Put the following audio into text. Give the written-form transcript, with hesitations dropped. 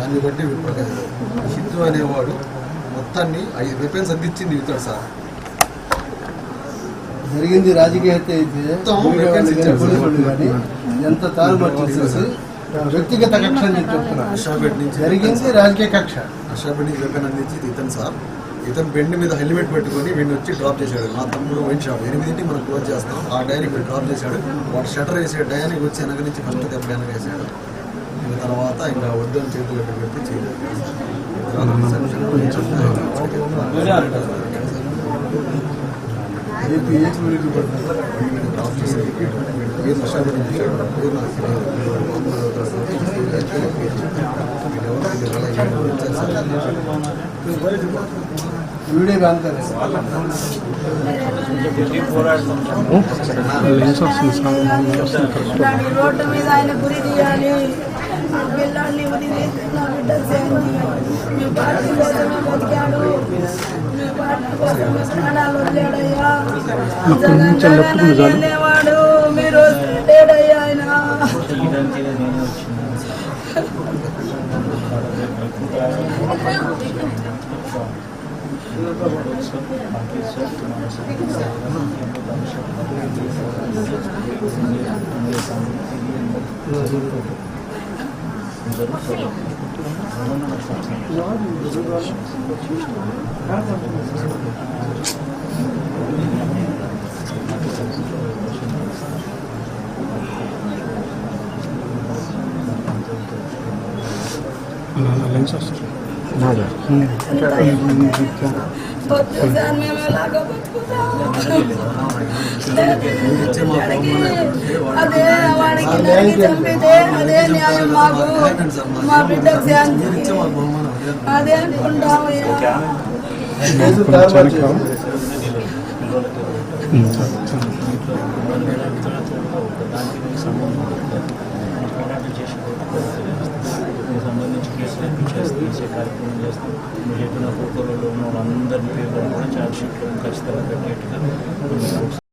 దాన్ని బట్టి హిందూ అనేవాడు మొత్తాన్ని 5 వెపన్స్ అందించింది ఇస్తాడు సార్. జరిగింది రాజకీయ హత్య అయితే ఎంత తారుమారు చేసేసి వ్యక్తిగత కక్ష అని చెప్తున్నా. అషాపేట నుంచి జరిగింది రాజకీయ కక్ష. అషాపేట నుంచి వెపన్ అందించింది ఇతను సార్. ఇతను బెండ్ మీద హెల్మెట్ పెట్టుకొని వీడిని వచ్చి డ్రాప్ చేశాడు. మా తమ్ముడు వైన్ షాప్ 8ంటికి మనం క్లోజ్ చేస్తాం. ఆ డయానికి డ్రాప్ చేశాడు. వాడు షటర్ వేసే డయానికి వచ్చి వెనక నుంచి ఫస్ట్ దెబ్బ వెనక వేసాడు. ఇంకా తర్వాత ఇంకా వద్దు అని చేతులు పెట్టి చేయలేదు. డ్రాప్ చేశాడు. అషాపేట వీడియో రోడ్డు మీద ఆయన గురి తీయాలి. పిల్లాడిని వదిలేసి నా బిడ్డ మీ పార్టీ కోసమే బతికాడు. మీ పార్టీ కోసమే ప్రాణాలు వదిలేడయ్యా. వెళ్ళేవాడు మీరు లేడయ్యా ఆయన. అదే వాడికి చంపితే అదే న్యాయం మాకు, మా బిడ్డకు శాంతి అదే అనుకుంటామయ్యా. సంబంధించి కేసులు తీసే కార్యక్రమం చేస్తాం. మీరు చెప్పిన ఫోటోలలో ఉన్న వాళ్ళందరి పేర్లను కూడా ఛార్జ్ షీట్లో ఖచ్చితంగా పెట్టేట్టుగా